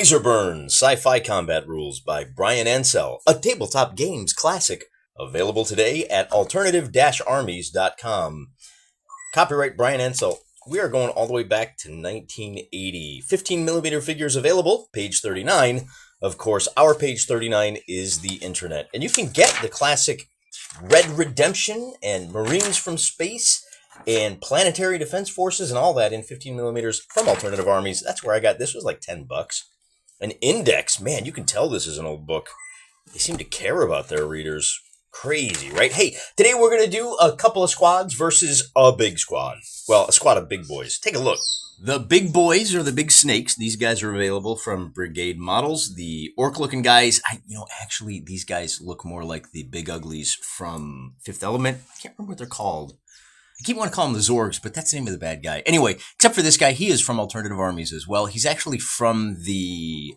Laserburn, Sci-Fi Combat Rules by Brian Ansell, a tabletop games classic, available today at alternative-armies.com. Copyright Brian Ansell. We are going all the way back to 1980. 15mm figures available, page 39. Of course, our page 39 is the internet. And you can get the classic Red Redemption and Marines from Space and Planetary Defense Forces and all that in 15mm from Alternative Armies. That's where I got this. Was like $10. An index, man, you can tell this is an old book. They seem to care about their readers. Crazy, right? Hey, today we're going to do a couple of squads versus a big squad. Well, a squad of big boys. Take a look. The big boys are the big snakes. These guys are available from Brigade Models. The orc-looking guys, actually, these guys look more like the big uglies from Fifth Element. I can't remember what they're called. I keep wanting to call them the Zorgs, but that's the name of the bad guy. Anyway, except for this guy, he is from Alternative Armies as well. He's actually from the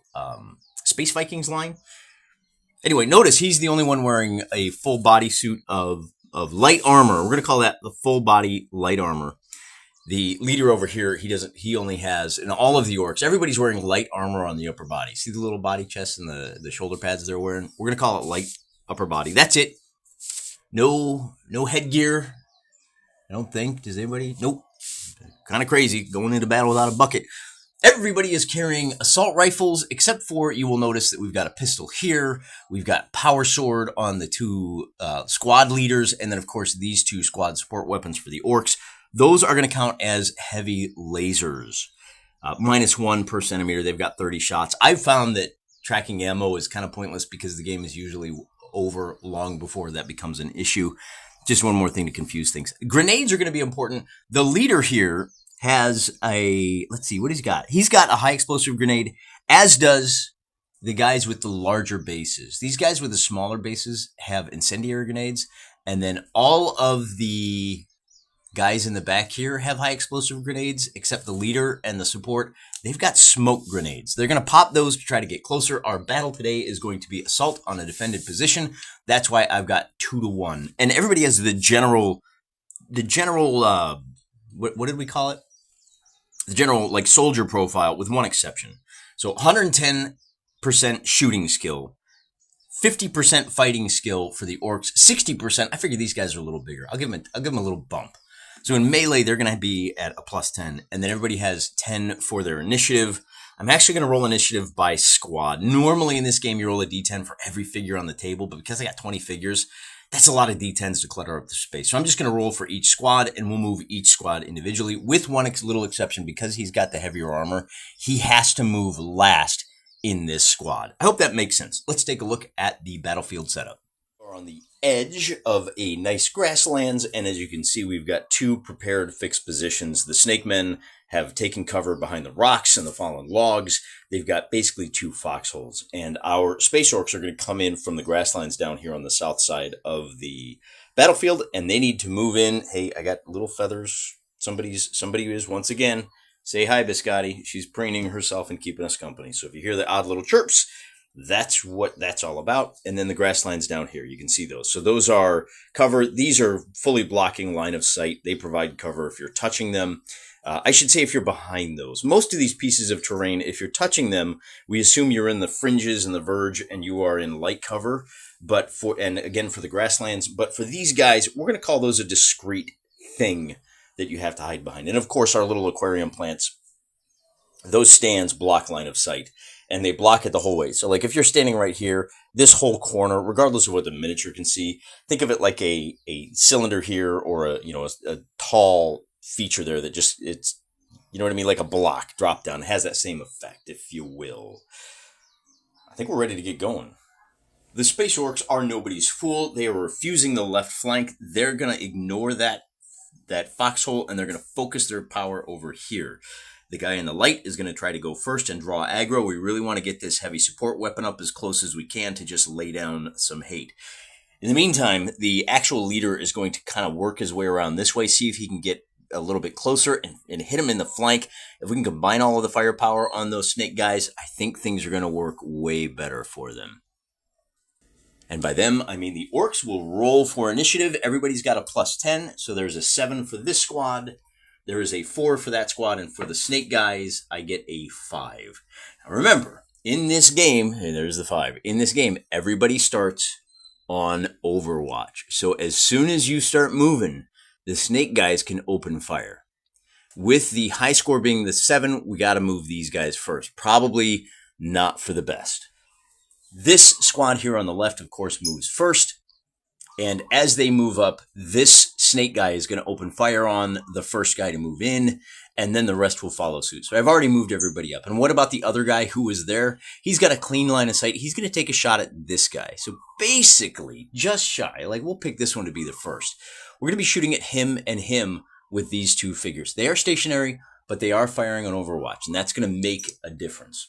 Space Vikings line. Anyway, notice he's the only one wearing a full body suit of light armor. We're going to call that the full body light armor. The leader over here, he only has, in all of the orcs, everybody's wearing light armor on the upper body. See the little body chest and the shoulder pads they're wearing? We're going to call it light upper body. That's it. No headgear. I don't think. Does anybody? Nope. Kind of crazy going into battle without a bucket. Everybody is carrying assault rifles, except for you will notice that we've got a pistol here. We've got power sword on the two squad leaders. And then, of course, these two squad support weapons for the orcs. Those are going to count as heavy lasers. -1 per centimeter. They've got 30 shots. I've found that tracking ammo is kind of pointless because the game is usually over long before that becomes an issue. Just one more thing to confuse things. Grenades are going to be important. The leader here has let's see what he's got. He's got a high explosive grenade, as does the guys with the larger bases. These guys with the smaller bases have incendiary grenades. And then all of the guys in the back here have high explosive grenades, except the leader and the support. They've got smoke grenades. They're going to pop those to try to get closer. Our battle today is going to be assault on a defended position. That's why I've got 2-to-1. And everybody has the general, what did we call it? The general, like, soldier profile, with one exception. So 110% shooting skill, 50% fighting skill for the orcs, 60%. I figure these guys are a little bigger. I'll give them a little bump. So in melee, they're going to be at a +10, and then everybody has 10 for their initiative. I'm actually going to roll initiative by squad. Normally in this game, you roll a d10 for every figure on the table, but because I got 20 figures, that's a lot of d10s to clutter up the space. So I'm just going to roll for each squad, and we'll move each squad individually, with one little exception. Because he's got the heavier armor, he has to move last in this squad. I hope that makes sense. Let's take a look at the battlefield setup. We're on the edge of a nice grasslands, and as you can see, we've got two prepared fixed positions. The snake men have taken cover behind the rocks and the fallen logs. They've got basically two foxholes, and our space orcs are going to come in from the grasslands down here on the south side of the battlefield, and they need to move in. Hey, I got little feathers. Somebody is, once again, say hi, Biscotti. She's preening herself and keeping us company. So if you hear the odd little chirps, that's what that's all about. And then the grasslands down here, you can see those. So those are cover. These are fully blocking line of sight. They provide cover if you're touching them. I should say if you're behind those. Most of these pieces of terrain, if you're touching them, we assume you're in the fringes and the verge and you are in light cover. And again, for the grasslands, but for these guys, we're going to call those a discrete thing that you have to hide behind. And of course, our little aquarium plants, those stands block line of sight. And they block it the whole way. So, like, if you're standing right here, this whole corner, regardless of what the miniature can see, think of it like a cylinder here, or a tall feature there that just, it's, you know what I mean, like a block drop down. It has that same effect, if you will. I think we're ready to get going. The space orcs are nobody's fool. They are refusing the left flank. They're gonna ignore that foxhole, and they're gonna focus their power over here. The guy in the light is going to try to go first and draw aggro. We really want to get this heavy support weapon up as close as we can to just lay down some hate. In the meantime, the actual leader is going to kind of work his way around this way, see if he can get a little bit closer and hit him in the flank. If we can combine all of the firepower on those snake guys, I think things are going to work way better for them. And by them, I mean the orcs will roll for initiative. Everybody's got a +10, so there's a 7 for this squad. There is a 4 for that squad, and for the snake guys, I get a 5. Now remember, In this game, and there's the 5. In this game, everybody starts on Overwatch. So as soon as you start moving, the snake guys can open fire. With the high score being the 7, we got to move these guys first. Probably not for the best. This squad here on the left, of course, moves first. And as they move up, this snake guy is going to open fire on the first guy to move in, and then the rest will follow suit. So I've already moved everybody up. And what about the other guy who was there? He's got a clean line of sight. He's going to take a shot at this guy. So basically, just shy. Like, we'll pick this one to be the first. We're going to be shooting at him and him with these two figures. They are stationary, but they are firing on Overwatch, and that's going to make a difference.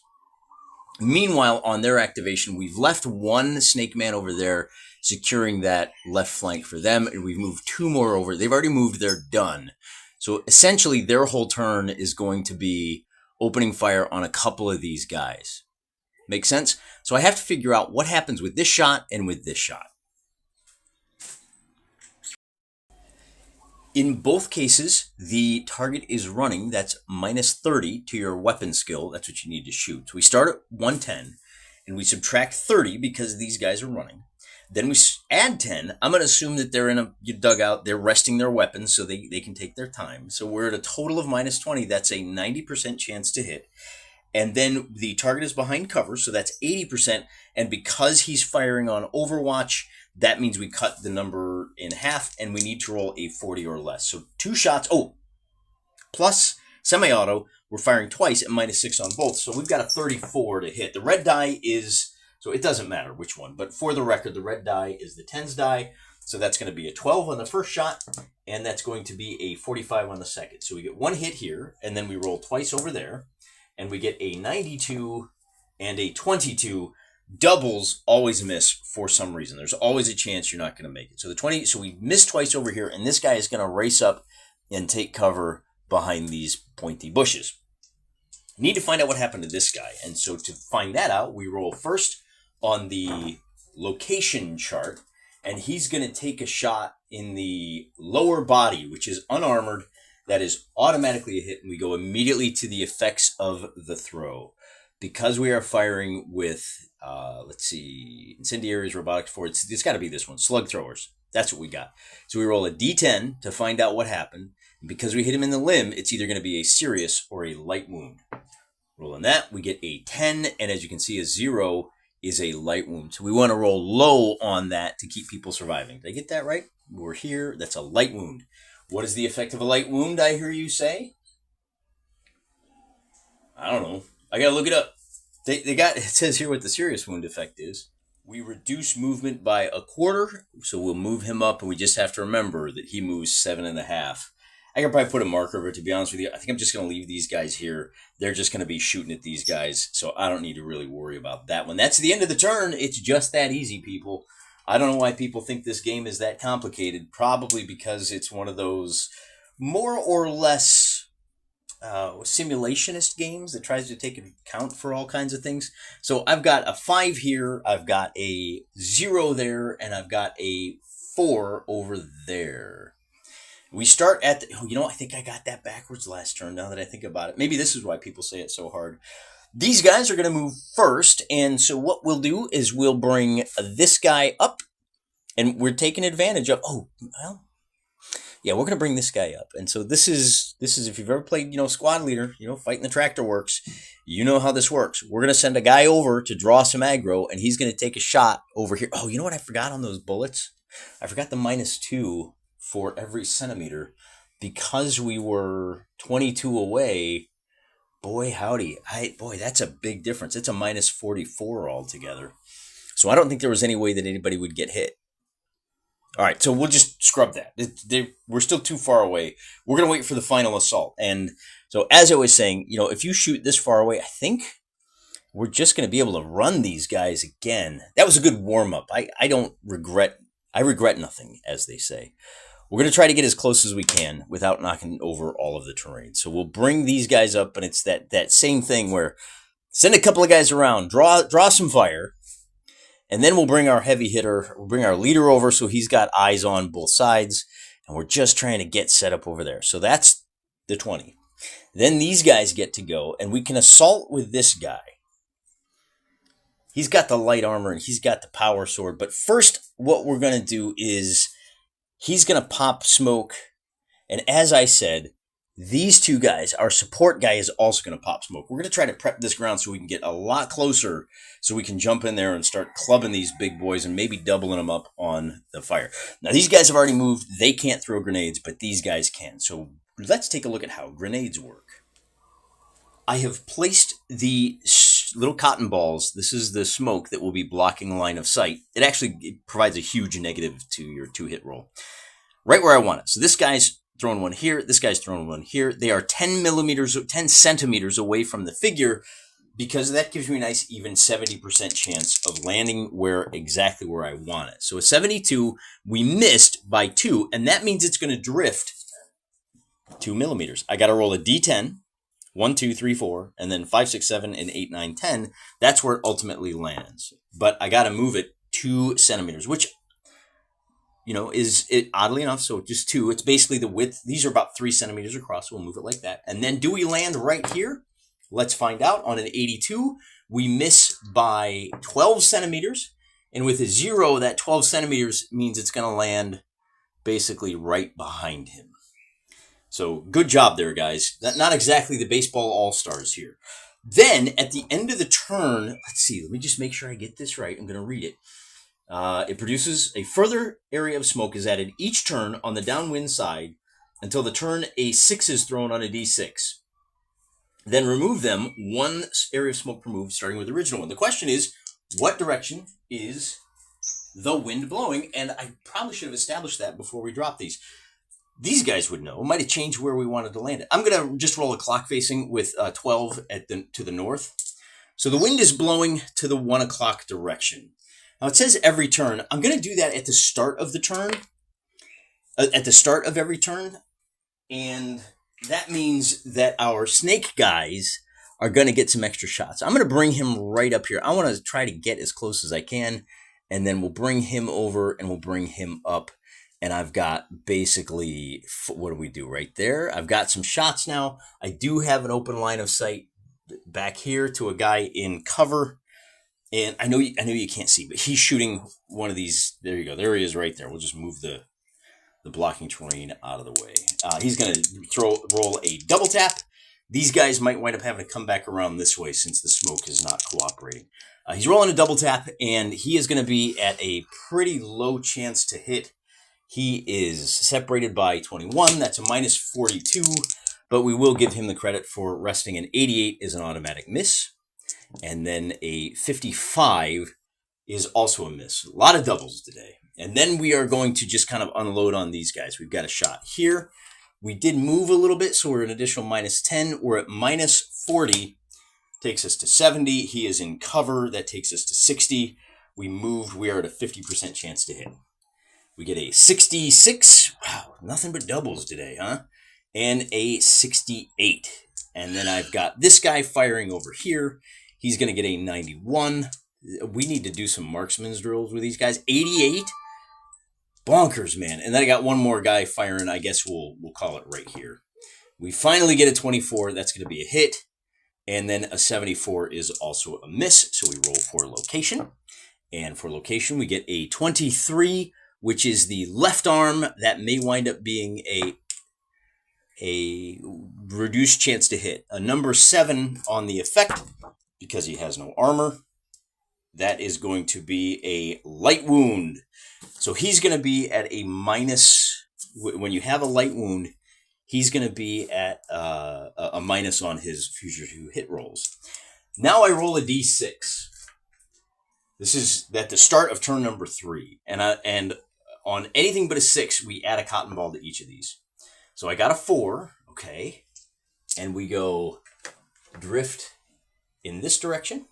Meanwhile, on their activation, we've left one snake man over there securing that left flank for them, and we've moved 2 more over. They've already moved, they're done. So essentially, their whole turn is going to be opening fire on a couple of these guys. Make sense? So I have to figure out what happens with this shot and with this shot. In both cases, the target is running. That's minus 30 to your weapon skill. That's what you need to shoot. So we start at 110, and we subtract 30 because these guys are running. Then we add 10. I'm going to assume that they're in a dugout. They're resting their weapons so they can take their time. So we're at a total of minus 20. That's a 90% chance to hit. And then the target is behind cover, so that's 80%. And because he's firing on Overwatch, that means we cut the number in half, and we need to roll a 40 or less. So 2 shots. Oh, plus semi-auto, we're firing twice at minus 6 on both. So we've got a 34 to hit. The red die is... So it doesn't matter which one, but for the record, the red die is the 10s die. So that's going to be a 12 on the first shot, and that's going to be a 45 on the second. So we get 1 hit here, and then we roll twice over there, and we get a 92 and a 22. Doubles always miss for some reason. There's always a chance you're not going to make it. So the 20. So we missed twice over here, and this guy is going to race up and take cover behind these pointy bushes. Need to find out what happened to this guy, and so to find that out, we roll first on the location chart, and he's going to take a shot in the lower body, which is unarmored. That is automatically a hit, and we go immediately to the effects of the throw. Because we are firing with, incendiaries, robotics forwards, it's got to be this one, slug throwers. That's what we got. So we roll a d10 to find out what happened. And because we hit him in the limb, it's either going to be a serious or a light wound. Rolling that, we get a 10, and as you can see, a 0 is a light wound. So we want to roll low on that to keep people surviving. Did I get that right? We're here. That's a light wound. What is the effect of a light wound, I hear you say? I don't know. I got to look it up. It says here what the serious wound effect is. We reduce movement by a quarter, so we'll move him up, and we just have to remember that he moves 7.5. I could probably put a marker over it, to be honest with you. I think I'm just going to leave these guys here. They're just going to be shooting at these guys, so I don't need to really worry about that one. That's the end of the turn. It's just that easy, people. I don't know why people think this game is that complicated. Probably because it's one of those more or less simulationist games that tries to take account for all kinds of things. So I've got a 5 here, I've got a 0 there, and I've got a 4 over there. We start at I think I got that backwards last turn now that I think about it. Maybe this is why people say it so hard. These guys are going to move first, and so what we'll do is we'll bring this guy up, and we're taking advantage of, we're going to bring this guy up. And so this is if you've ever played, squad leader, fighting the tractor works, you know how this works. We're going to send a guy over to draw some aggro, and he's going to take a shot over here. Oh, you know what I forgot on those bullets? I forgot the -2 for every centimeter. Because we were 22 away, boy howdy, that's a big difference. It's a -44 altogether. So I don't think there was any way that anybody would get hit. All right, so we'll just scrub that. We're still too far away. We're going to wait for the final assault. And so as I was saying, if you shoot this far away, I think we're just going to be able to run these guys again. That was a good warm-up. I regret nothing, as they say. We're going to try to get as close as we can without knocking over all of the terrain. So we'll bring these guys up, and it's that same thing where send a couple of guys around, draw some fire, and then we'll bring our heavy hitter, we'll bring our leader over so he's got eyes on both sides, and we're just trying to get set up over there. So that's the 20. Then these guys get to go, and we can assault with this guy. He's got the light armor and he's got the power sword. But first, what we're going to do is he's going to pop smoke. And as I said, these two guys, our support guy is also going to pop smoke. We're going to try to prep this ground so we can get a lot closer so we can jump in there and start clubbing these big boys and maybe doubling them up on the fire. Now, these guys have already moved. They can't throw grenades, but these guys can. So let's take a look at how grenades work. I have placed the little cotton balls. This is the smoke that will be blocking line of sight. It provides a huge negative to your 2-hit roll. Right where I want it. So this guy's throwing one here. This guy's throwing one here. They are 10 centimeters away from the figure because that gives me a nice even 70% chance of landing exactly where I want it. So a 72, we missed by 2, and that means it's going to drift 2 millimeters. I got to roll a D10, 1, 2, 3, 4, and then 5, 6, 7, and 8, 9, 10. That's where it ultimately lands. But I got to move it 2 centimeters, which is it oddly enough, so just 2. It's basically the width. These are about 3 centimeters across, so we'll move it like that. And then do we land right here? Let's find out. On an 82, we miss by 12 centimeters. And with a 0, that 12 centimeters means it's going to land basically right behind him. So good job there, guys. Not exactly the baseball all-stars here. Then at the end of the turn, let's see, let me just make sure I get this right. I'm going to read it. It produces a further area of smoke is added each turn on the downwind side until the turn a 6 is thrown on a d6. Then remove them, 1 area of smoke per move, starting with the original one. The question is, what direction is the wind blowing? And I probably should have established that before we drop these. These guys would know. It might have changed where we wanted to land it. I'm going to just roll a clock facing with 12 to the north. So the wind is blowing to the 1 o'clock direction. Now, it says every turn. I'm going to do that at the start of the turn, at the start of every turn. And that means that our snake guys are going to get some extra shots. I'm going to bring him right up here. I want to try to get as close as I can. And then we'll bring him over and we'll bring him up. And I've got basically, what do we do right there? I've got some shots now. I do have an open line of sight back here to a guy in cover. And I know you can't see, but he's shooting one of these. There you go. There he is right there. We'll just move the blocking terrain out of the way. He's going to roll a double tap. These guys might wind up having to come back around this way since the smoke is not cooperating. He's rolling a double tap, and he is going to be at a pretty low chance to hit. He is separated by 21. That's a minus 42, but we will give him the credit for resting an 88 is an automatic miss. And then a 55 is also a miss. A lot of doubles today. And then we are going to just kind of unload on these guys. We've got a shot here. We did move a little bit, so we're an additional minus 10. We're at minus 40. Takes us to 70. He is in cover. That takes us to 60. We moved. We are at a 50% chance to hit. We get a 66. Wow, nothing but doubles today, huh? And a 68. And then I've got this guy firing over here. He's going to get a 91. We need to do some marksman's drills with these guys. 88. Bonkers, man. And then I got one more guy firing. I guess we'll call it right here. We finally get a 24. That's going to be a hit. And then a 74 is also a miss. So we roll for location. And for location, we get a 23, which is the left arm. That may wind up being a reduced chance to hit. A number 7 on the effect, because he has no armor. That is going to be a light wound. So he's going to be at a minus. When you have a light wound, he's going to be at a minus on his future 2 hit rolls. Now I roll a d6. This is at the start of turn number 3. And on anything but a 6, we add a cotton ball to each of these. So I got a 4, okay. And we go drift in this direction.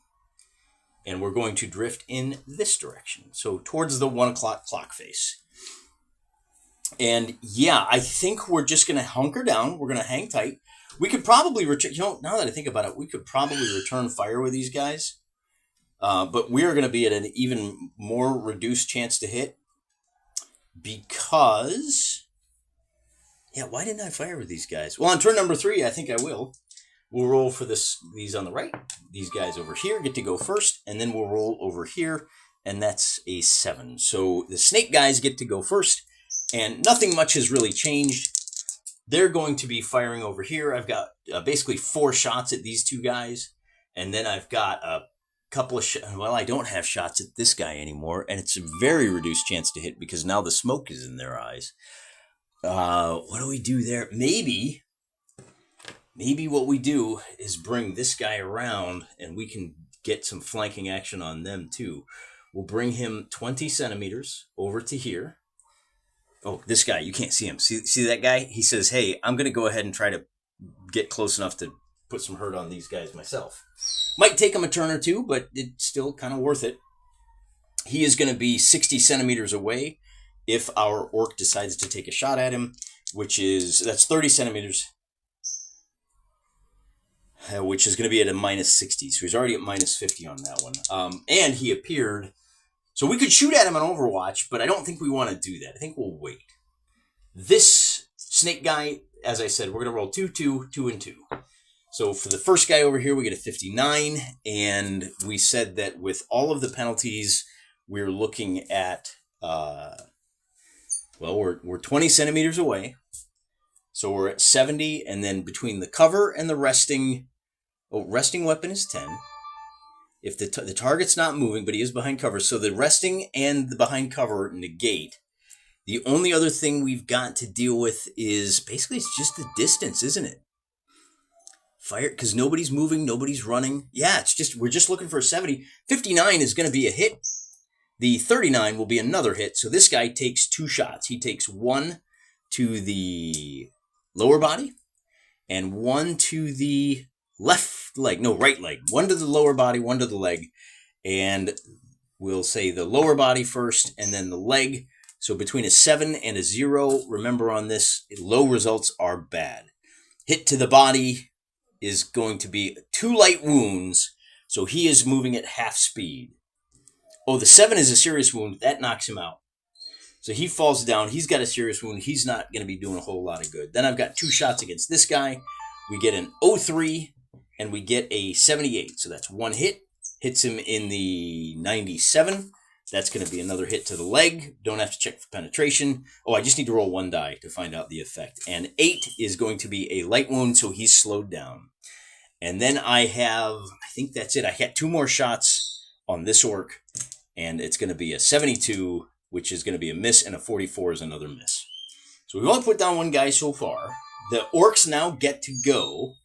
And we're going to drift in this direction. So towards the 1 o'clock clock face. And yeah, I think we're just going to hunker down. We're going to hang tight. We could probably return, now that I think about it, we could probably return fire with these guys. But we are going to be at an even more reduced chance to hit. Because, yeah, why didn't I fire with these guys? Well, on turn number 3, I think I will. We'll roll for these on the right. These guys over here get to go first, and then we'll roll over here, and that's a 7. So the snake guys get to go first, and nothing much has really changed. They're going to be firing over here. I've got basically 4 shots at these 2 guys, and then I've got a couple of well, I don't have shots at this guy anymore, and it's a very reduced chance to hit because now the smoke is in their eyes. What do we do there? Maybe what we do is bring this guy around, and we can get some flanking action on them too. We'll bring him 20 centimeters over to here. Oh, this guy, you can't see him. See that guy? He says, hey, I'm going to go ahead and try to get close enough to put some hurt on these guys myself. Might take him a turn or two, but it's still kind of worth it. He is going to be 60 centimeters away if our orc decides to take a shot at him, that's 30 centimeters, which is going to be at a minus 60. So he's already at minus 50 on that one. And he appeared... So we could shoot at him on Overwatch, but I don't think we want to do that. I think we'll wait. This snake guy, as I said, we're going to roll 2, 2, 2, and 2. So for the first guy over here, we get a 59. And we said that with all of the penalties, we're looking at, we're 20 centimeters away. So we're at 70. And then between the cover and the resting weapon is 10. If the target's not moving, but he is behind cover, so the resting and the behind cover negate. The only other thing we've got to deal with is basically it's just the distance, isn't it? Fire, because nobody's moving, nobody's running. Yeah, we're just looking for a 70. 59 is going to be a hit. The 39 will be another hit. So this guy takes 2 shots. He takes 1 to the lower body and 1 to the right leg. 1 to the lower body, 1 to the leg. And we'll say the lower body first and then the leg. So between a 7 and a 0, remember on this, low results are bad. Hit to the body is going to be 2 light wounds. So he is moving at half speed. Oh, the 7 is a serious wound. That knocks him out. So he falls down. He's got a serious wound. He's not going to be doing a whole lot of good. Then I've got 2 shots against this guy. We get an 03. And we get a 78. So that's 1 hit. Hits him in the 97. That's going to be another hit to the leg. Don't have to check for penetration. Oh, I just need to roll 1 die to find out the effect. And 8 is going to be a light wound, so he's slowed down. And then I think that's it. I had 2 more shots on this orc. And it's going to be a 72, which is going to be a miss. And a 44 is another miss. So we've only put down 1 guy so far. The orcs now get to go.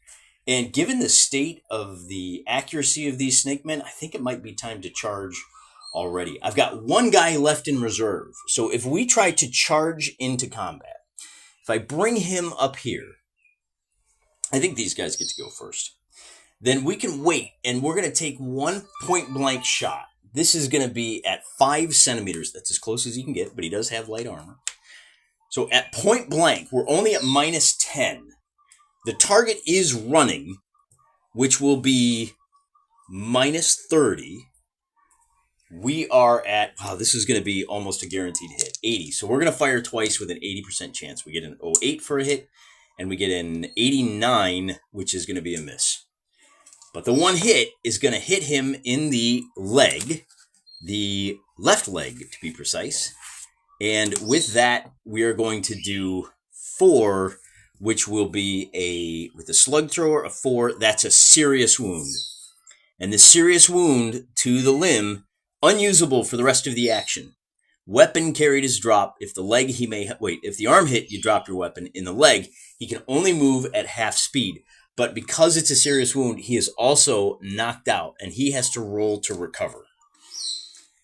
And given the state of the accuracy of these snake men, I think it might be time to charge already. I've got 1 guy left in reserve. So if we try to charge into combat, if I bring him up here, I think these guys get to go first. Then we can wait, and we're going to take 1 point-blank shot. This is going to be at 5 centimeters. That's as close as he can get, but he does have light armor. So at point-blank, we're only at minus 10. The target is running, which will be minus 30. We are at, this is going to be almost a guaranteed hit, 80. So we're going to fire twice with an 80% chance. We get an 08 for a hit, and we get an 89, which is going to be a miss. But the 1 hit is going to hit him in the leg, the left leg to be precise. And with that, we are going to do 4, which will be with a slug thrower, a 4. That's a serious wound. And the serious wound to the limb, unusable for the rest of the action. Weapon carried is dropped. If the leg, if the arm hit, you drop your weapon. In the leg, he can only move at half speed. But because it's a serious wound, he is also knocked out, and he has to roll to recover.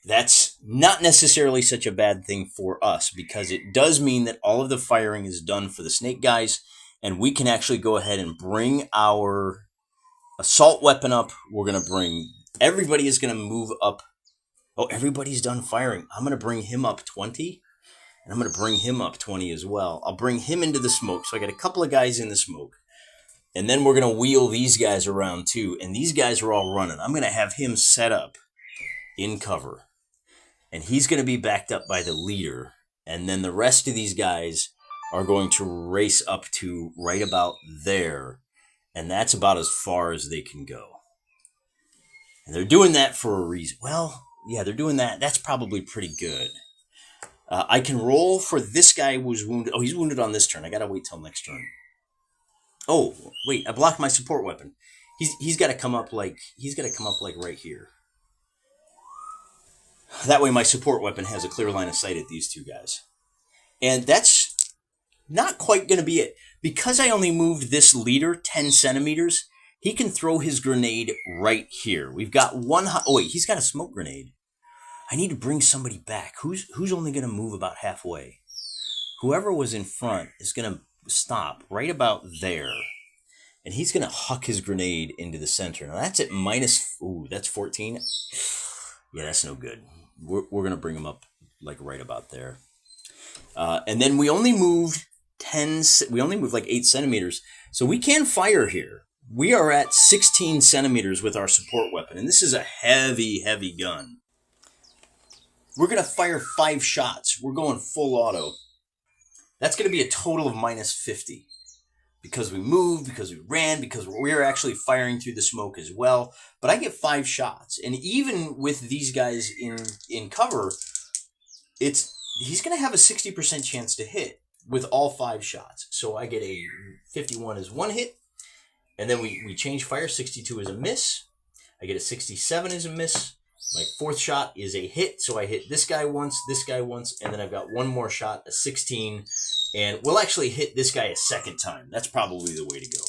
That's not necessarily such a bad thing for us, because it does mean that all of the firing is done for the snake guys, and we can actually go ahead and bring our assault weapon up. Everybody is going to move up. Oh, everybody's done firing. I'm going to bring him up 20, and I'm going to bring him up 20 as well. I'll bring him into the smoke, so I got a couple of guys in the smoke. And then we're going to wheel these guys around too, and these guys are all running. I'm going to have him set up in cover. And he's going to be backed up by the leader. And then the rest of these guys are going to race up to right about there. And that's about as far as they can go. And they're doing that for a reason. Well, yeah, they're doing that. That's probably pretty good. I can roll for this guy who's wounded. Oh, he's wounded on this turn. I gotta wait till next turn. Oh, wait, I blocked my support weapon. He's got to come up like right here. That way my support weapon has a clear line of sight at these two guys. And that's not quite going to be it. Because I only moved this leader 10 centimeters, he can throw his grenade right here. We've got one... Oh, wait, he's got a smoke grenade. I need to bring somebody back. Who's only going to move about halfway? Whoever was in front is going to stop right about there. And he's going to huck his grenade into the center. Now, that's at minus... Ooh, that's 14. Yeah, that's no good. We're going to bring him up like right about there. And then we only moved like 8 centimeters. So we can fire here. We are at 16 centimeters with our support weapon. And this is a heavy, heavy gun. We're going to fire 5 shots. We're going full auto. That's going to be a total of minus 50. Because we moved, because we ran, because we're actually firing through the smoke as well. But I get 5 shots. And even with these guys in cover, he's going to have a 60% chance to hit with all 5 shots. So I get a 51 as 1 hit. And then we change fire. 62 is a miss. I get a 67 as a miss. My 4th shot is a hit. So I hit this guy once, and then I've got one more shot, a 16. And we'll actually hit this guy a 2nd time. That's probably the way to go.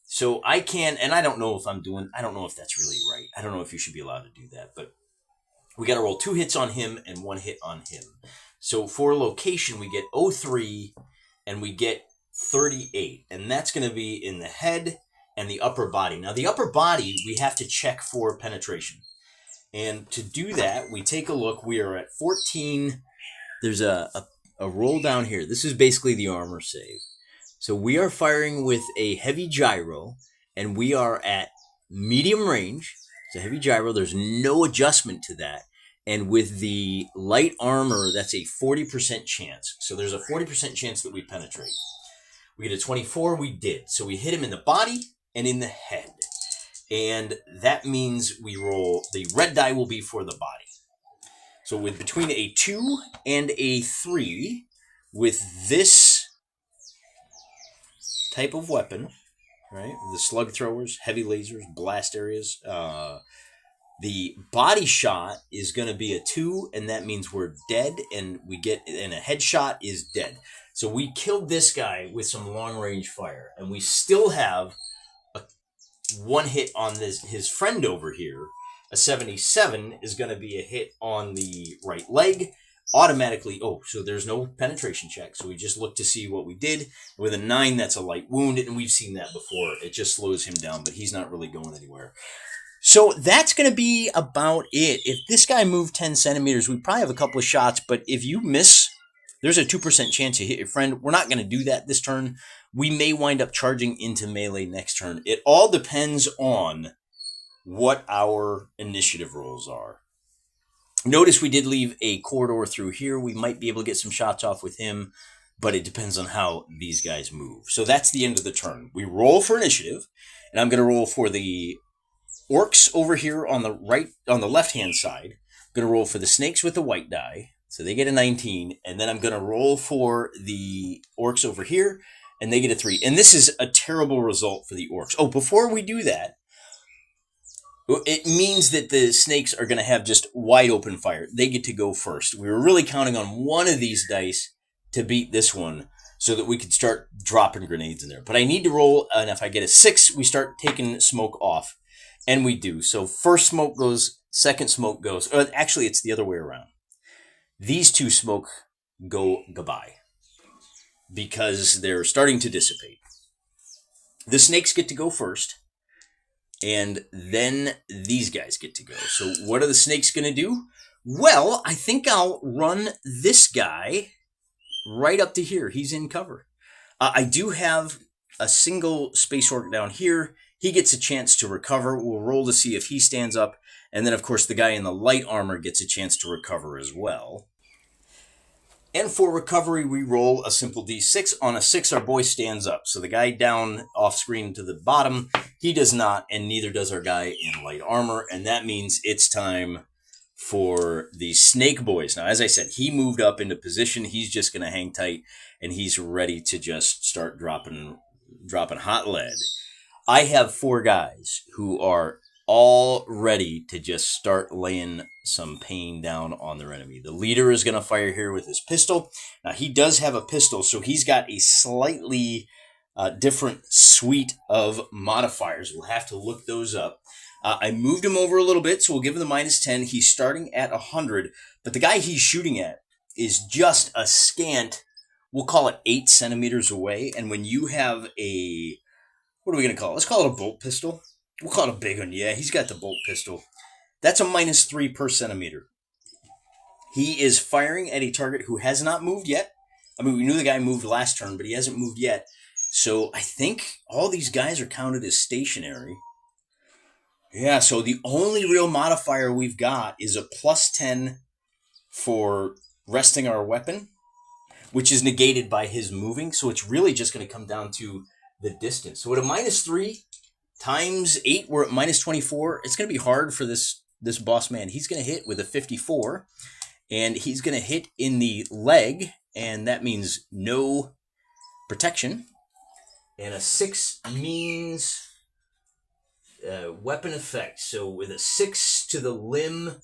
So I can, and I don't know if that's really right. I don't know if you should be allowed to do that. But we got to roll 2 hits on him and 1 hit on him. So for location, we get 03 and we get 38. And that's going to be in the head and the upper body. Now, the upper body, we have to check for penetration. And to do that, we take a look. We are at 14. There's a roll down here. This is basically the armor save. So we are firing with a heavy gyro, and we are at medium range. It's a heavy gyro. There's no adjustment to that. And with the light armor, that's a 40% chance. So there's a 40% chance that we penetrate. We get a 24. We did. So we hit him in the body and in the head. And that means we roll, the red die will be for the body. So with between a 2 and a 3, with this type of weapon, right? The slug throwers, heavy lasers, blast areas, the body shot is going to be a 2, and that means we're dead, and a headshot is dead. So we killed this guy with some long range fire, and we still have a 1 hit on his friend over here. A 77 is going to be a hit on the right leg. Automatically, so there's no penetration check. So we just look to see what we did. With a 9, that's a light wound, and we've seen that before. It just slows him down, but he's not really going anywhere. So that's going to be about it. If this guy moved 10 centimeters, we probably have a couple of shots, but if you miss, there's a 2% chance you hit your friend. We're not going to do that this turn. We may wind up charging into melee next turn. It all depends on what our initiative rolls are. Notice we did leave a corridor through here. We might be able to get some shots off with him, but it depends on how these guys move. So that's the end of the turn. We roll for initiative, and I'm going to roll for the orcs over here on the left-hand side. I'm going to roll for the snakes with the white die, so they get a 19, and then I'm going to roll for the orcs over here, and they get a 3. And this is a terrible result for the orcs. Oh, before we do that, it means that the snakes are going to have just wide open fire. They get to go first. We were really counting on one of these dice to beat this one so that we could start dropping grenades in there. But I need to roll, and if I get a 6, we start taking smoke off. And we do. So first smoke goes, second smoke goes. Or actually, it's the other way around. These 2 smoke go goodbye because they're starting to dissipate. The snakes get to go first. And then these guys get to go. So what are the snakes going to do? Well, I think I'll run this guy right up to here. He's in cover. I do have a single space orc down here. He gets a chance to recover. We'll roll to see if he stands up. And then, of course, the guy in the light armor gets a chance to recover as well. And for recovery, we roll a simple d6. On a 6, our boy stands up. So the guy down off screen to the bottom, he does not, and neither does our guy in light armor. And that means it's time for the Snake Boys. Now, as I said, he moved up into position. He's just going to hang tight, and he's ready to just start dropping hot lead. I have 4 guys who are all ready to just start laying some pain down on their enemy. The leader is going to fire here with his pistol. Now, he does have a pistol, so he's got a slightly different suite of modifiers. We'll have to look those up. I moved him over a little bit, so we'll give him the -10. He's starting at 100, but the guy he's shooting at is just a scant, we'll call it 8 centimeters away. And when you have a, what are we going to call it? Let's call it a bolt pistol. We'll call it a big one. Yeah, he's got the bolt pistol. That's a -3 per centimeter. He is firing at a target who has not moved yet. I mean, we knew the guy moved last turn, but he hasn't moved yet. So I think all these guys are counted as stationary. Yeah, so the only real modifier we've got is a +10 for resting our weapon, which is negated by his moving. So it's really just going to come down to the distance. So at a -3 times 8, we're at -24. It's going to be hard for this boss man. He's going to hit with a 54, and he's going to hit in the leg, and that means no protection. And a 6 means weapon effect. So with a 6 to the limb,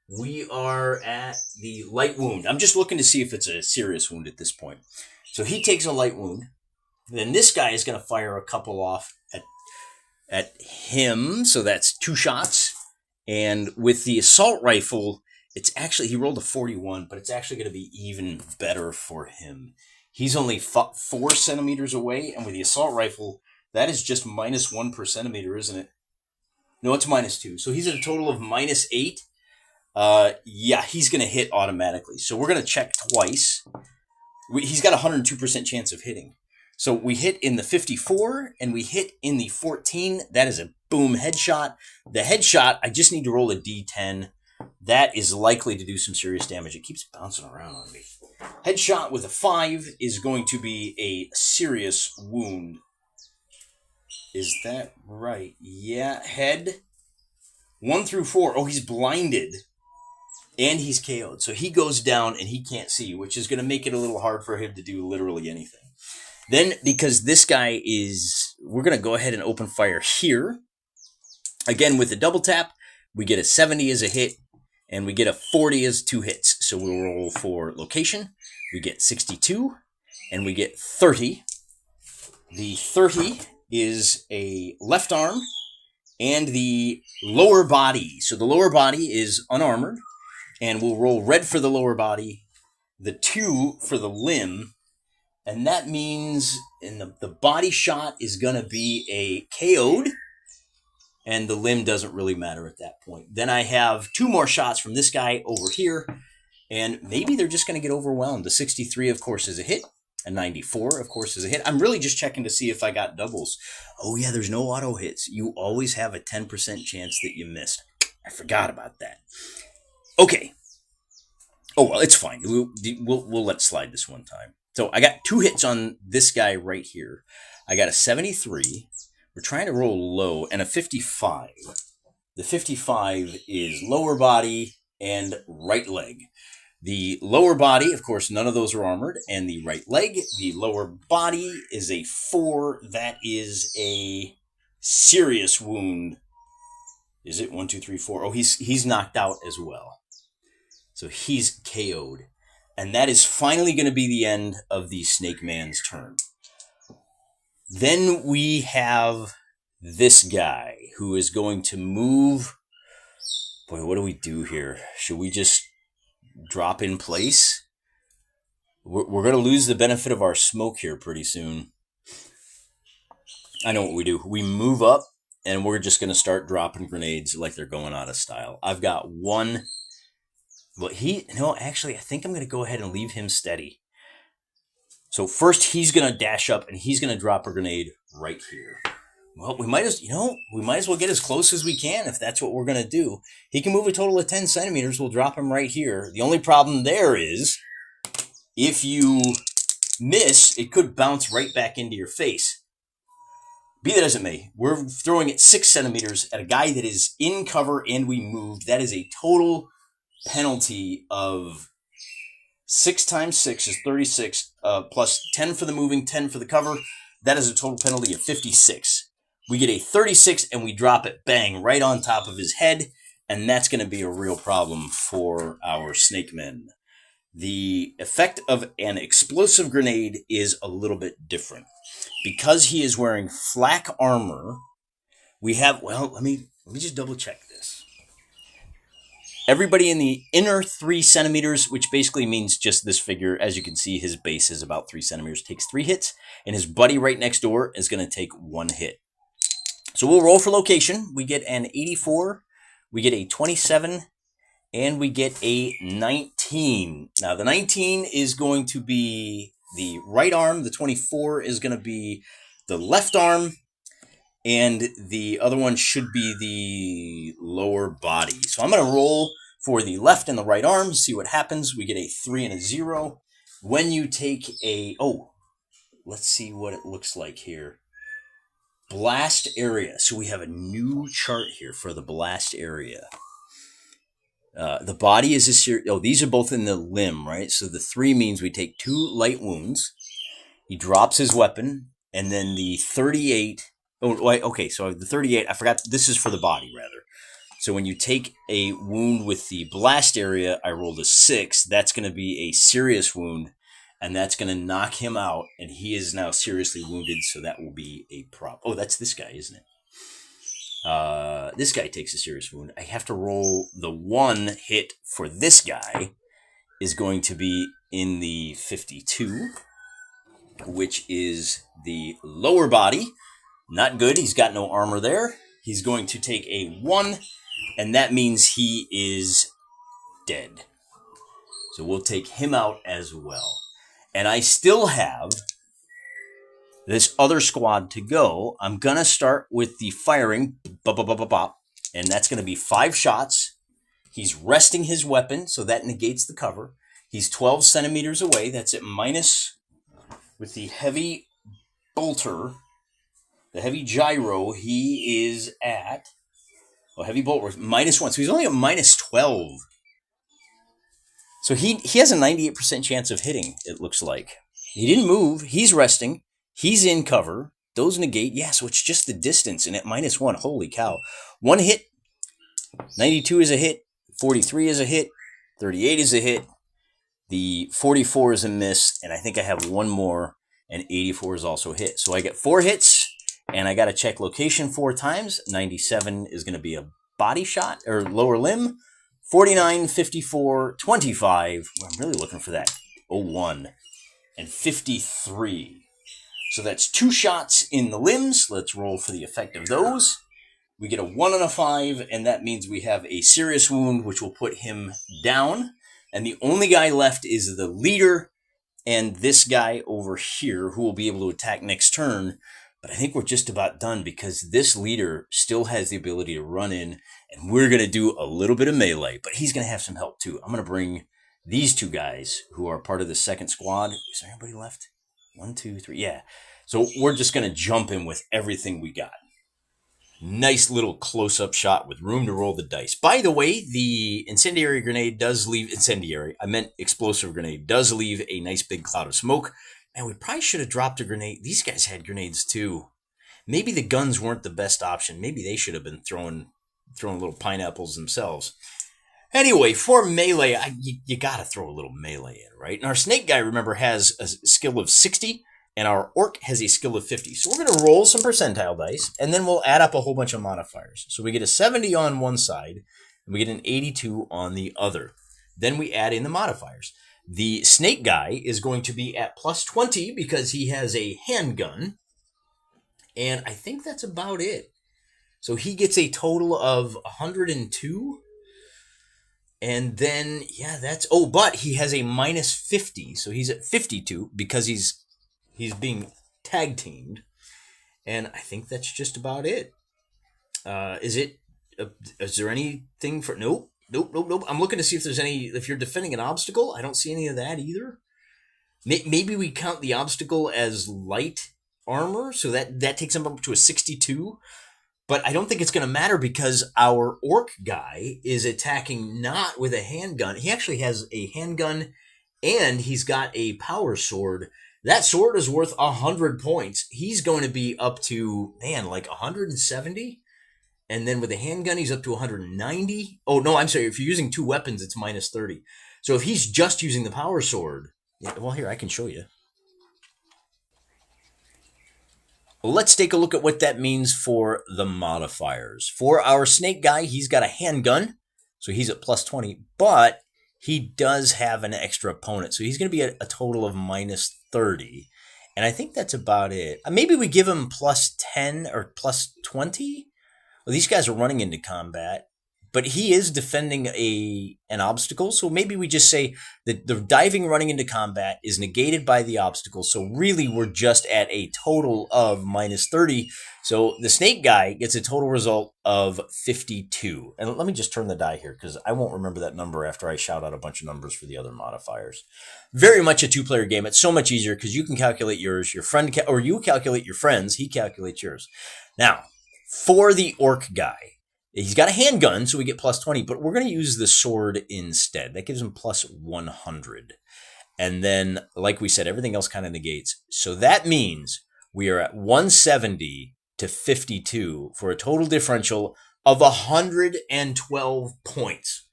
we are at the light wound. I'm just looking to see if it's a serious wound at this point. So he takes a light wound. Then this guy is going to fire a couple off at him. So that's 2 shots. And with the assault rifle, it's actually, he rolled a 41, but it's actually going to be even better for him. He's only 4 centimeters away. And with the assault rifle, that is just -1 per centimeter, isn't it? No, it's -2. So he's at a total of -8. Yeah, he's going to hit automatically. So we're going to check twice. He's got a 102% chance of hitting. So we hit in the 54 and we hit in the 14. That is a boom headshot. The headshot, I just need to roll a D10. That is likely to do some serious damage. It keeps bouncing around on me. Headshot with a 5 is going to be a serious wound. Is that right? Yeah, head 1 through 4. Oh, he's blinded. And he's KO'd. So he goes down and he can't see, which is going to make it a little hard for him to do literally anything. Then, because this guy is, we're going to go ahead and open fire here. Again, with the double tap, we get a 70 as a hit, and we get a 40 as 2 hits. So we'll roll for location. We get 62, and we get 30. The 30 is a left arm and the lower body. So the lower body is unarmored, and we'll roll red for the lower body, the 2 for the limb, and that means the body shot is going to be a KO'd, and the limb doesn't really matter at that point. Then I have 2 more shots from this guy over here, and maybe they're just going to get overwhelmed. The 63, of course, is a hit. A 94, of course, is a hit. I'm really just checking to see if I got doubles. Oh, yeah, there's no auto hits. You always have a 10% chance that you missed. I forgot about that. Okay. Oh, well, it's fine. We'll let it slide this one time. So I got 2 hits on this guy right here. I got a 73. We're trying to roll low, and a 55. The 55 is lower body and right leg. The lower body, of course, none of those are armored, and the right leg, the lower body is a 4. That is a serious wound. Is it 1, 2, 3, 4? Oh, he's knocked out as well. So he's KO'd. And that is finally going to be the end of the Snake Man's turn. Then we have this guy who is going to move. Boy, what do we do here? Should we just drop in place? We're going to lose the benefit of our smoke here pretty soon. I know what we do. We move up, and we're just going to start dropping grenades like they're going out of style. I've got 1. Well, actually, I think I'm going to go ahead and leave him steady. So first, he's going to dash up, and he's going to drop a grenade right here. Well, we might as well get as close as we can if that's what we're going to do. He can move a total of 10 centimeters. We'll drop him right here. The only problem there is If you miss, it could bounce right back into your face. Be that as it may, we're throwing it 6 centimeters at a guy that is in cover and we moved. That is a total penalty of 6 times 6 is 36, plus 10 for the moving, 10 for the cover. That is a total penalty of 56. We get a 36 and we drop it, bang, right on top of his head. And that's going to be a real problem for our snake men. The effect of an explosive grenade is a little bit different. Because he is wearing flak armor, we have, well, let me just double check this. Everybody in the inner 3 centimeters, which basically means just this figure, as you can see, his base is about 3 centimeters, takes 3 hits, and his buddy right next door is going to take 1 hit. So we'll roll for location. We get an 84, we get a 27, and we get a 19. Now, the 19 is going to be the right arm. The 24 is going to be the left arm. And the other one should be the lower body. So I'm going to roll for the left and the right arm, see what happens. We get a 3 and a 0. When you take a... Oh, let's see what it looks like here. Blast area. So we have a new chart here for the blast area. The body is a series. Oh, these are both in the limb, right? So the 3 means we take 2 light wounds. He drops his weapon, and then the 38. Oh, okay. So the 38. I forgot. This is for the body, rather. So when you take a wound with the blast area, I rolled a 6. That's going to be a serious wound, and that's going to knock him out, and he is now seriously wounded. So that will be a prop. Oh, that's this guy, isn't it? This guy takes a serious wound. I have to roll the 1 hit for this guy is going to be in the 52, which is the lower body. Not good. He's got no armor there. He's going to take a 1, and that means he is dead. So we'll take him out as well. And I still have this other squad to go. I'm going to start with the firing, and that's going to be 5 shots. He's resting his weapon, so that negates the cover. He's 12 centimeters away. That's at minus, with the heavy bolter, the heavy gyro, he is at, heavy bolt, minus 1. So he's only at minus 12. So he has a 98% chance of hitting, it looks like. He didn't move. He's resting. He's in cover. Those negate. Yeah, so it's just the distance. And at minus 1, holy cow. 1 hit. 92 is a hit. 43 is a hit. 38 is a hit. The 44 is a miss. And I think I have 1 more. And 84 is also a hit. So I get 4 hits. And I got to check location 4 times. 97 is going to be a body shot or lower limb. 49, 54, 25. Well, I'm really looking for that. 01. And 53. So that's 2 shots in the limbs. Let's roll for the effect of those. We get a 1 and a 5, and that means we have a serious wound, which will put him down. And the only guy left is the leader and this guy over here who will be able to attack next turn. But I think we're just about done because this leader still has the ability to run in, and we're going to do a little bit of melee, but he's going to have some help too. I'm going to bring these 2 guys who are part of the second squad. Is there anybody left? 1, 2, 3. Yeah. So we're just going to jump in with everything we got. Nice little close-up shot with room to roll the dice. By the way, the incendiary grenade does leave... explosive grenade does leave a nice big cloud of smoke. And we probably should have dropped a grenade. These guys had grenades too. Maybe the guns weren't the best option. Maybe they should have been throwing little pineapples themselves. Anyway, for melee, you got to throw a little melee in, right? And our snake guy, remember, has a skill of 60, and our orc has a skill of 50. So we're going to roll some percentile dice, and then we'll add up a whole bunch of modifiers. So we get a 70 on one side, and we get an 82 on the other. Then we add in the modifiers. The snake guy is going to be at plus 20 because he has a handgun. And I think that's about it. So he gets a total of 102. And then, yeah, that's... Oh, but he has a minus 50. So he's at 52 because he's being tag teamed. And I think that's just about it. Is there anything for... Nope. I'm looking to see if there's any... If you're defending an obstacle, I don't see any of that either. Maybe we count the obstacle as light armor, so that takes him up to a 62. But I don't think it's going to matter because our orc guy is attacking not with a handgun. He actually has a handgun and he's got a power sword. That sword is worth 100 points. He's going to be up to, man, like 170. And then with a handgun, he's up to 190. Oh, no, I'm sorry. If you're using two weapons, it's minus 30. So if he's just using the power sword, yeah, well, here, I can show you. Well, let's take a look at what that means for the modifiers. For our snake guy, he's got a handgun, so he's at plus 20, but he does have an extra opponent, so he's going to be at a total of minus 30. And I think that's about it. Maybe we give him plus 10 or plus 20. Well, these guys are running into combat, but he is defending an obstacle. So maybe we just say that the diving running into combat is negated by the obstacle. So really, we're just at a total of minus 30. So the snake guy gets a total result of 52. And let me just turn the die here because I won't remember that number after I shout out a bunch of numbers for the other modifiers. Very much a two-player game. It's so much easier because you can calculate yours, your friend, or you calculate your friends, he calculates yours. Now, for the orc guy, he's got a handgun, so we get plus 20, but we're going to use the sword instead. That gives him plus 100. And then, like we said, everything else kind of negates. So that means we are at 170 to 52 for a total differential of 112 points.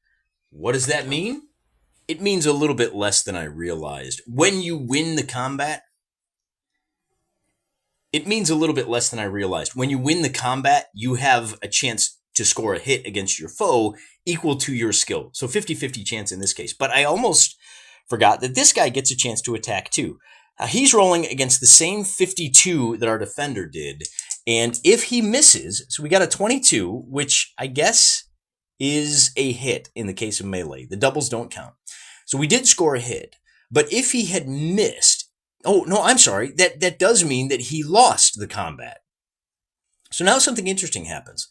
What does that mean? It means a little bit less than I realized. When you win the combat, it means a little bit less than I realized. When you win the combat, you have a chance to score a hit against your foe equal to your skill. So 50-50 chance in this case. But I almost forgot that this guy gets a chance to attack too. He's rolling against the same 52 that our defender did. And if he misses, so we got a 22, which I guess is a hit in the case of melee. The doubles don't count. So we did score a hit. But if he had missed, oh, no, I'm sorry. That does mean that he lost the combat. So now something interesting happens.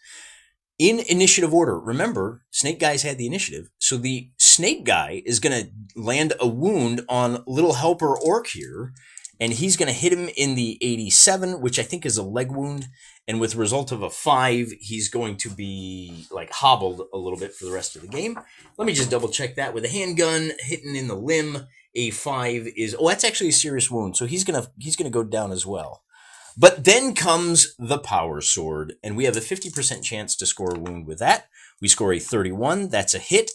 In initiative order, remember, Snake Guy's had the initiative. So the Snake Guy is going to land a wound on Little Helper Orc here. And he's going to hit him in the 87, which I think is a leg wound. And with a result of a 5, he's going to be like hobbled a little bit for the rest of the game. Let me just double check that. With a handgun hitting in the limb, a 5 is, oh, that's actually a serious wound. So he's gonna go down as well. But then comes the power sword, and we have a 50% chance to score a wound with that. We score a 31. That's a hit.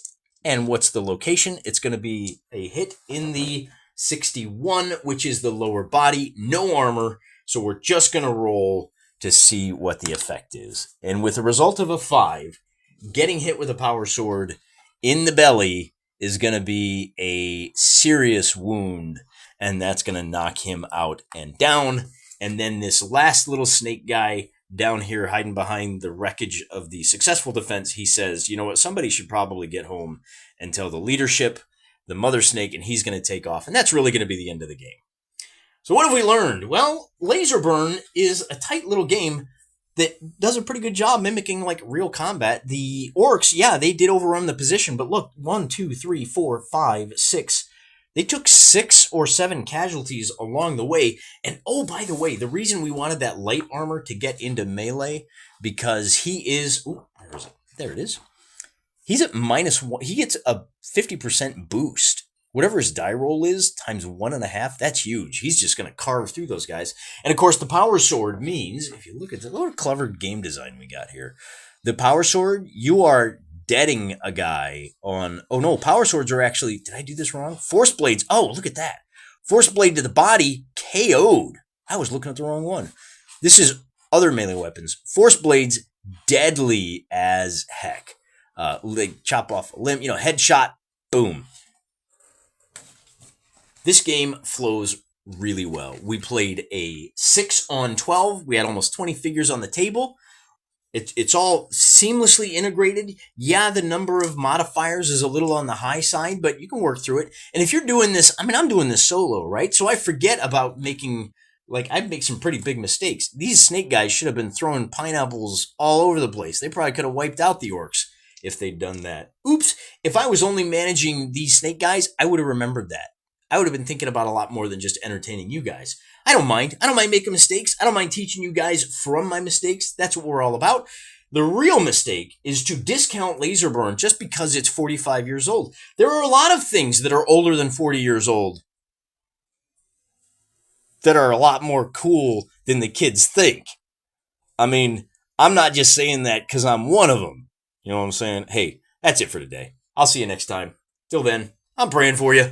And what's the location? It's going to be a hit in the 61, which is the lower body, no armor. So we're just going to roll to see what the effect is. And with a result of a 5, getting hit with a power sword in the belly is going to be a serious wound, and that's going to knock him out and down. And then this last little snake guy down here hiding behind the wreckage of the successful defense, he says, you know what, somebody should probably get home and tell the leadership, the mother snake, and he's going to take off. And that's really going to be the end of the game. So what have we learned? Well, Laserburn is a tight little game that does a pretty good job mimicking like real combat. The orcs, yeah, they did overrun the position, but look, 1, 2, 3, 4, 5, 6. They took 6 or 7 casualties along the way. And oh, by the way, the reason we wanted that light armor to get into melee, because he is, ooh, where is it? There it is. He's at -1. He gets a 50% boost. Whatever his die roll is, times 1.5, that's huge. He's just going to carve through those guys. And of course, the power sword means, if you look at the little clever game design we got here, the power sword, you are deading a guy on, oh no, power swords are actually, did I do this wrong? Force blades, oh, look at that. Force blade to the body, KO'd. I was looking at the wrong one. This is other melee weapons. Force blades, deadly as heck. Like chop off a limb, headshot, boom. This game flows really well. We played a 6-on-12. We had almost 20 figures on the table. It's all seamlessly integrated. Yeah, the number of modifiers is a little on the high side, but you can work through it. And if you're doing this, I'm doing this solo, right? So I forget about I make some pretty big mistakes. These snake guys should have been throwing pineapples all over the place. They probably could have wiped out the orcs if they'd done that. Oops, if I was only managing these snake guys, I would have remembered that. I would have been thinking about a lot more than just entertaining you guys. I don't mind. I don't mind making mistakes. I don't mind teaching you guys from my mistakes. That's what we're all about. The real mistake is to discount Laserburn just because it's 45 years old. There are a lot of things that are older than 40 years old that are a lot more cool than the kids think. I mean, I'm not just saying that because I'm one of them. You know what I'm saying? Hey, that's it for today. I'll see you next time. Till then, I'm praying for you.